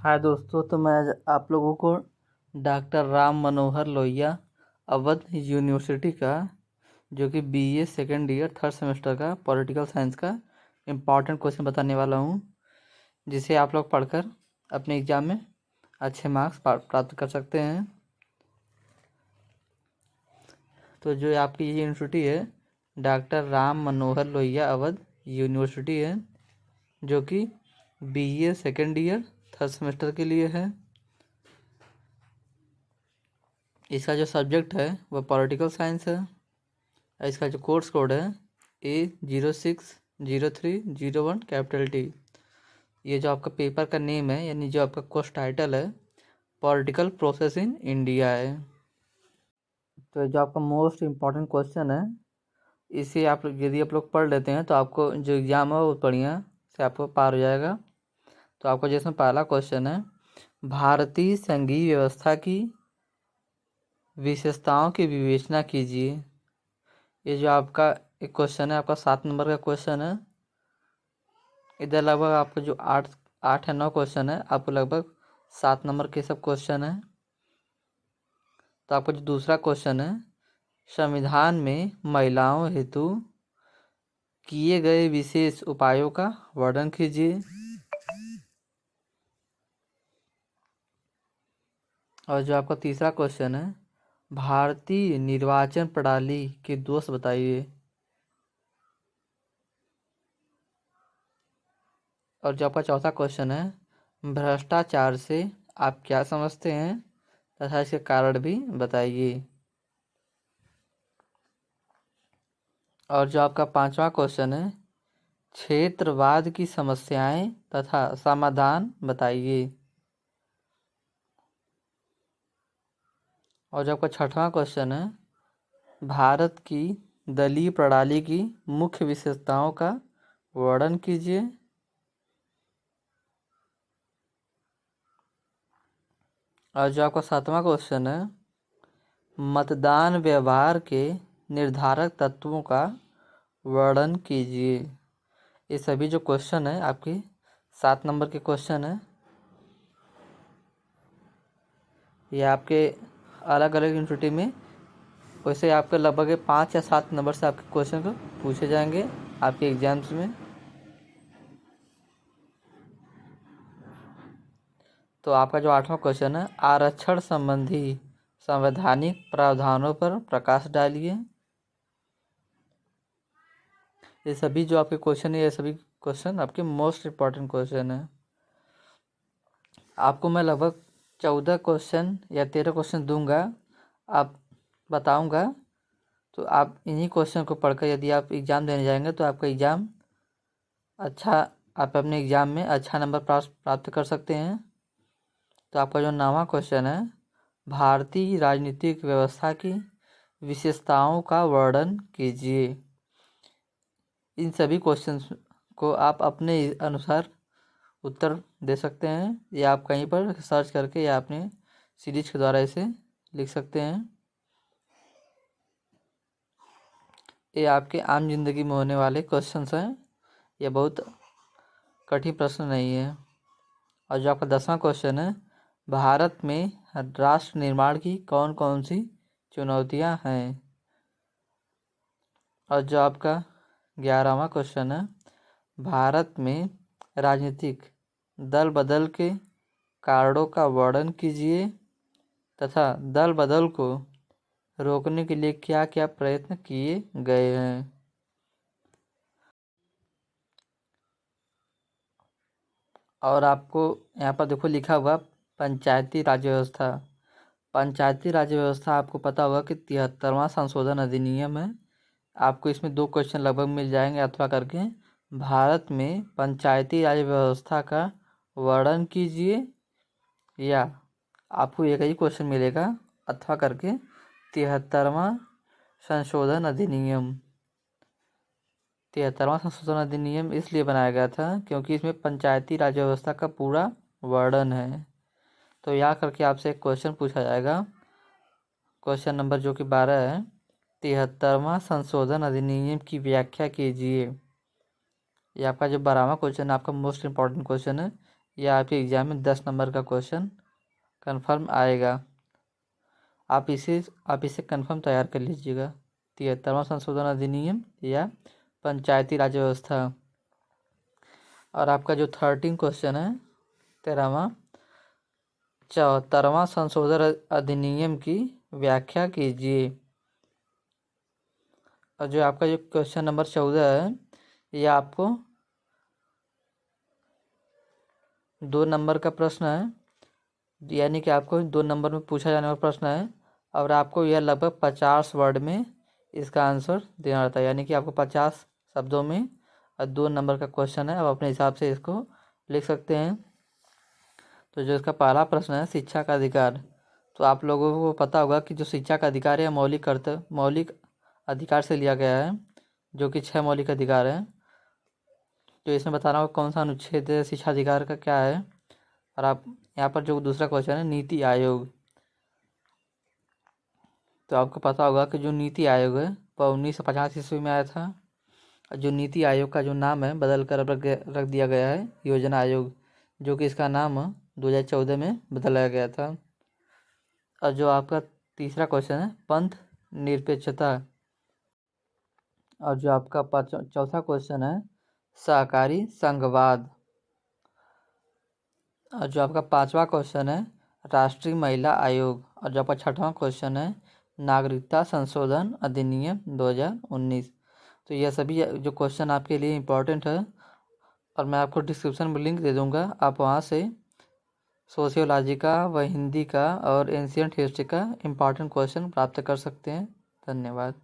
हाय दोस्तों, तो मैं आज आप लोगों को डॉक्टर राम मनोहर लोहिया अवध यूनिवर्सिटी का जो कि BA second year third semester का पॉलिटिकल साइंस का इम्पॉर्टेंट क्वेश्चन बताने वाला हूँ, जिसे आप लोग पढ़कर अपने एग्ज़ाम में अच्छे मार्क्स प्राप्त कर सकते हैं। तो जो आपकी ये यूनिवर्सिटी है डॉक्टर राम मनोहर लोहिया अवध यूनिवर्सिटी है, जो कि BA second year third semester के लिए है। इसका जो सब्जेक्ट है वह पॉलिटिकल साइंस है। इसका जो कोर्स कोड है A060301 कैपिटल T। ये जो आपका पेपर का नेम है, यानी जो आपका कोर्स टाइटल है, पॉलिटिकल प्रोसेस इन इंडिया है। तो जो आपका मोस्ट इम्पॉर्टेंट क्वेश्चन है, इसे आप यदि आप लोग पढ़ लेते हैं तो आपको जो एग्ज़ाम है वो बढ़िया से आपको पार हो जाएगा। तो आपका जिसमें पहला क्वेश्चन है, भारतीय संघीय व्यवस्था की विशेषताओं की विवेचना कीजिए। ये जो आपका एक क्वेश्चन है, आपका 7 नंबर का क्वेश्चन है। इधर लगभग आपको जो आठ या 9 क्वेश्चन है, आपको लगभग 7 नंबर के सब क्वेश्चन है। तो आपका जो दूसरा क्वेश्चन है, संविधान में महिलाओं हेतु किए गए विशेष उपायों का वर्णन कीजिए। और जो आपका तीसरा क्वेश्चन है, भारतीय निर्वाचन प्रणाली के दोष बताइए। और जो आपका चौथा क्वेश्चन है, भ्रष्टाचार से आप क्या समझते हैं तथा इसके कारण भी बताइए। और जो आपका पांचवा क्वेश्चन है, क्षेत्रवाद की समस्याएं तथा समाधान बताइए। और जो आपका छठवां क्वेश्चन है, भारत की दलीय प्रणाली की मुख्य विशेषताओं का वर्णन कीजिए। और जो आपका सातवां क्वेश्चन है, मतदान व्यवहार के निर्धारक तत्वों का वर्णन कीजिए। ये सभी जो क्वेश्चन है आपके 7 नंबर के क्वेश्चन है। ये आपके अलग अलग यूनिवर्सिटी में वैसे आपके लगभग 5 या 7 नंबर से आपके क्वेश्चन को पूछे जाएंगे आपके एग्जाम्स में। तो आपका जो 8वां क्वेश्चन है, आरक्षण संबंधी संवैधानिक प्रावधानों पर प्रकाश डालिए। ये सभी जो आपके क्वेश्चन है, ये सभी क्वेश्चन आपके मोस्ट इम्पॉर्टेंट क्वेश्चन है। आपको मैं लगभग 14 क्वेश्चन या 13 क्वेश्चन दूंगा, आप बताऊंगा। तो आप इन्हीं क्वेश्चन को पढ़कर यदि आप एग्ज़ाम देने जाएंगे तो आपका एग्ज़ाम अच्छा, आप अपने एग्ज़ाम में अच्छा नंबर प्राप्त कर सकते हैं। तो आपका जो 9वां क्वेश्चन है, भारतीय राजनीतिक व्यवस्था की विशेषताओं का वर्णन कीजिए। इन सभी क्वेश्चंस को आप अपने अनुसार उत्तर दे सकते हैं, या आप कहीं पर सर्च करके या अपने सीरीज के द्वारा इसे लिख सकते हैं। ये आपके आम जिंदगी में होने वाले क्वेश्चंस हैं, ये बहुत कठिन प्रश्न नहीं है। और जो आपका 10वां क्वेश्चन है, भारत में राष्ट्र निर्माण की कौन कौन सी चुनौतियां हैं। और जो आपका 11वां क्वेश्चन है, भारत में राजनीतिक दल बदल के कारणों का वर्णन कीजिए तथा दल बदल को रोकने के लिए क्या क्या प्रयत्न किए गए हैं। और आपको यहाँ पर देखो लिखा हुआ पंचायती राज व्यवस्था। पंचायती राज व्यवस्था आपको पता होगा कि 73वां संशोधन अधिनियम है। आपको इसमें 2 क्वेश्चन लगभग मिल जाएंगे अथवा करके। भारत में पंचायती राज व्यवस्था का वर्णन कीजिए, या आपको एक ही क्वेश्चन मिलेगा अथवा करके 73वां संशोधन अधिनियम। 73वां संशोधन अधिनियम इसलिए बनाया गया था क्योंकि इसमें पंचायती राज व्यवस्था का पूरा वर्णन है। तो यहाँ करके आपसे एक क्वेश्चन पूछा जाएगा, क्वेश्चन नंबर जो कि 12 है, 73वां संशोधन अधिनियम की व्याख्या कीजिए। ये आपका जो 12वां क्वेश्चन है, आपका मोस्ट इम्पॉर्टेंट क्वेश्चन है, यह आपके एग्ज़ाम में 10 नंबर का क्वेश्चन कन्फर्म आएगा। आप इसे कन्फर्म तैयार कर लीजिएगा। 73वां संशोधन अधिनियम या पंचायती राज व्यवस्था। और आपका जो 13 क्वेश्चन है 13वां, 74वां संशोधन अधिनियम की व्याख्या कीजिए। और जो आपका जो क्वेश्चन नंबर 14 है, ये आपको 2 नंबर का प्रश्न है, यानी कि आपको 2 नंबर में पूछा जाने वाला प्रश्न है और आपको यह लगभग 50 वर्ड में इसका आंसर देना रहता है, यानी कि आपको 50 शब्दों में 2 नंबर का क्वेश्चन है। आप अपने हिसाब से इसको लिख सकते हैं। तो जो इसका पहला प्रश्न है शिक्षा का अधिकार, तो आप लोगों को पता होगा कि जो शिक्षा का अधिकार है मौलिक अधिकार से लिया गया है, जो कि 6 मौलिक अधिकार हैं। तो इसमें बताना होगा कौन सा अनुच्छेद शिक्षा अधिकार का क्या है। और आप यहाँ पर जो दूसरा क्वेश्चन है नीति आयोग, तो आपको पता होगा कि जो नीति आयोग है वह 1950 ईस्वी में आया था। जो नीति आयोग का जो नाम है बदल कर रख दिया गया है योजना आयोग, जो कि इसका नाम 2014 में बदला गया था। और जो आपका तीसरा क्वेश्चन है पंथ निरपेक्षता। और जो आपका चौथा क्वेश्चन है सहकारी संघवाद। और जो आपका 5वां क्वेश्चन है राष्ट्रीय महिला आयोग। और जो आपका 6वां क्वेश्चन है नागरिकता संशोधन अधिनियम 2019। तो यह सभी जो क्वेश्चन आपके लिए इम्पोर्टेंट है, और मैं आपको डिस्क्रिप्शन में लिंक दे दूँगा, आप वहाँ से सोशियोलॉजी का व हिंदी का और एंशियंट हिस्ट्री का इम्पोर्टेंट क्वेश्चन प्राप्त कर सकते हैं। धन्यवाद।